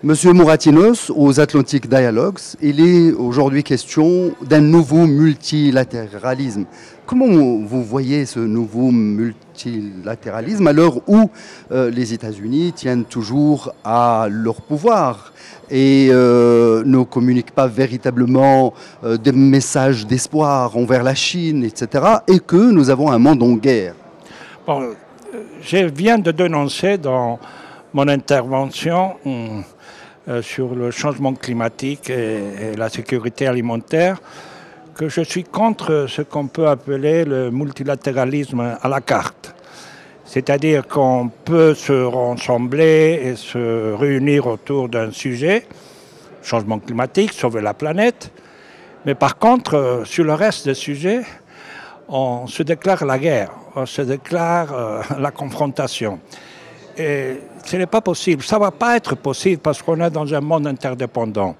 Monsieur Moratinos, aux Atlantic Dialogues, il est aujourd'hui question d'un nouveau multilatéralisme. Comment vous voyez ce nouveau multilatéralisme à l'heure où les États-Unis tiennent toujours à leur pouvoir et ne communiquent pas véritablement des messages d'espoir envers la Chine, etc., et que nous avons un monde en guerre? Bon, je viens de dénoncer dans mon intervention sur le changement climatique et la sécurité alimentaire que je suis contre ce qu'on peut appeler le multilatéralisme à la carte. C'est-à-dire qu'on peut se rassembler et se réunir autour d'un sujet, changement climatique, sauver la planète, mais par contre, sur le reste des sujets, on se déclare la guerre, on se déclare la confrontation. Et ce n'est pas possible, ça ne va pas être possible parce qu'on est dans un monde interdépendant.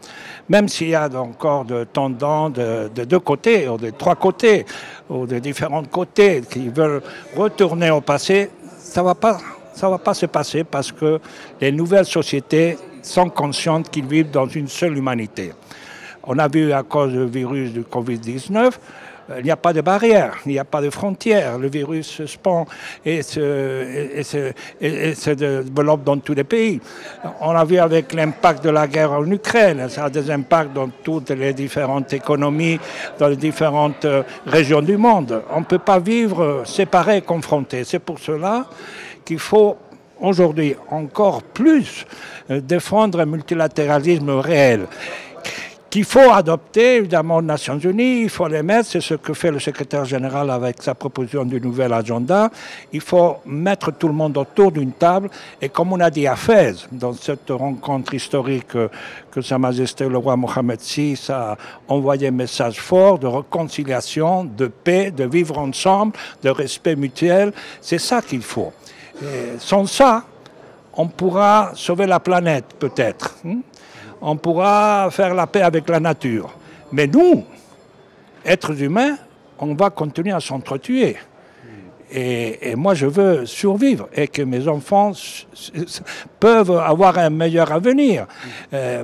Même s'il y a encore de tendances de deux côtés, ou de trois côtés, ou de différents côtés qui veulent retourner au passé, ça ne va pas se passer parce que les nouvelles sociétés sont conscientes qu'ils vivent dans une seule humanité. On a vu à cause du virus du Covid-19, il n'y a pas de barrière, il n'y a pas de frontières. Le virus se spand et se développe dans tous les pays. On a vu avec l'impact de la guerre en Ukraine, ça a des impacts dans toutes les différentes économies, dans les différentes régions du monde. On ne peut pas vivre séparés, confrontés. C'est pour cela qu'il faut aujourd'hui encore plus défendre un multilatéralisme réel, qu'il faut adopter, évidemment, aux Nations Unies, il faut les mettre, c'est ce que fait le secrétaire général avec sa proposition du nouvel agenda. Il faut mettre tout le monde autour d'une table, et comme on a dit à Fès, dans cette rencontre historique que Sa Majesté le roi Mohamed VI a envoyé un message fort de réconciliation, de paix, de vivre ensemble, de respect mutuel, c'est ça qu'il faut. Et sans ça, on pourra sauver la planète, peut-être. On pourra faire la paix avec la nature. Mais nous, êtres humains, on va continuer à s'entretuer. Et moi, je veux survivre et que mes enfants peuvent avoir un meilleur avenir.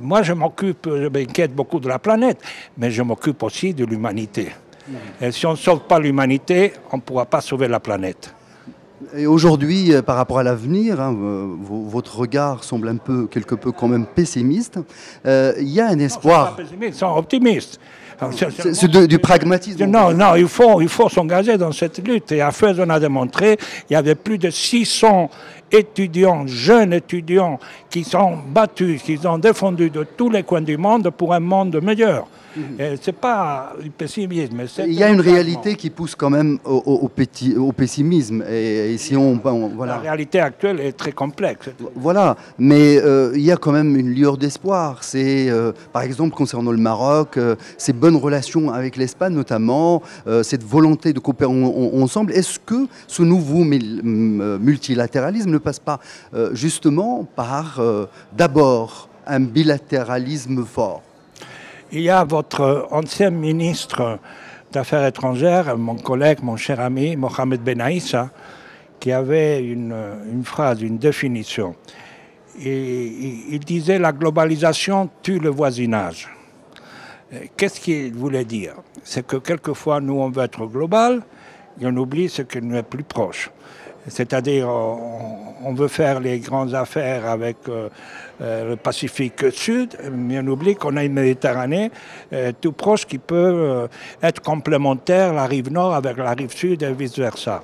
Moi, je m'inquiète beaucoup de la planète, mais je m'occupe aussi de l'humanité. Et si on ne sauve pas l'humanité, on ne pourra pas sauver la planète. Et aujourd'hui, par rapport à l'avenir, votre regard semble quelque peu quand même pessimiste. Il y a un espoir. Non, pas pessimiste, ils sont optimistes. C'est du pragmatisme. Non, il faut s'engager dans cette lutte. Et à Fès, on a démontré qu'il y avait plus de 600 étudiants, jeunes étudiants, qui sont battus, qui ont défendu de tous les coins du monde pour un monde meilleur. Ce n'est pas du pessimisme. Il y a une réalité qui pousse quand même au pessimisme. Et si voilà. La réalité actuelle est très complexe. Voilà, mais il y a quand même une lueur d'espoir. C'est, par exemple, concernant le Maroc, ces bonnes relations avec l'Espagne notamment, cette volonté de coopérer ensemble. Est-ce que ce nouveau multilatéralisme ne passe pas justement par d'abord un bilatéralisme fort? Il y a votre ancien ministre d'Affaires étrangères, mon collègue, mon cher ami, Mohamed Ben Aissa, qui avait une phrase, une définition. Il disait « la globalisation tue le voisinage ». Qu'est-ce qu'il voulait dire? C'est que quelquefois, nous, on veut être global et on oublie ce qui nous est plus proche. C'est-à-dire, on veut faire les grandes affaires avec le Pacifique Sud, mais on oublie qu'on a une Méditerranée tout proche qui peut être complémentaire, la rive nord avec la rive sud et vice-versa.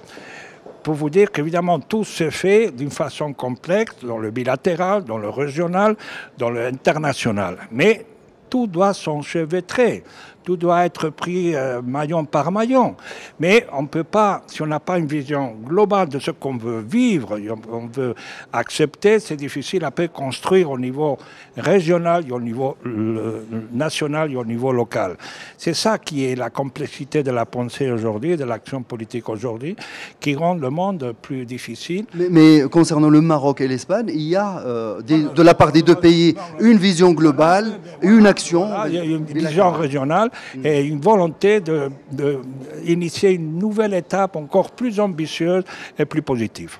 Pour vous dire qu'évidemment, tout se fait d'une façon complexe, dans le bilatéral, dans le régional, dans l'international. Mais tout doit s'enchevêtrer. Tout doit être pris maillon par maillon. Mais on ne peut pas, si on n'a pas une vision globale de ce qu'on veut vivre, on veut accepter, c'est difficile après construire au niveau régional, au niveau national et au niveau local. C'est ça qui est la complexité de la pensée aujourd'hui, de l'action politique aujourd'hui, qui rend le monde plus difficile. Mais concernant le Maroc et l'Espagne, il y a de la part des deux pays une vision globale, une action. Il y a une vision régionale et une volonté d'initier une nouvelle étape encore plus ambitieuse et plus positive.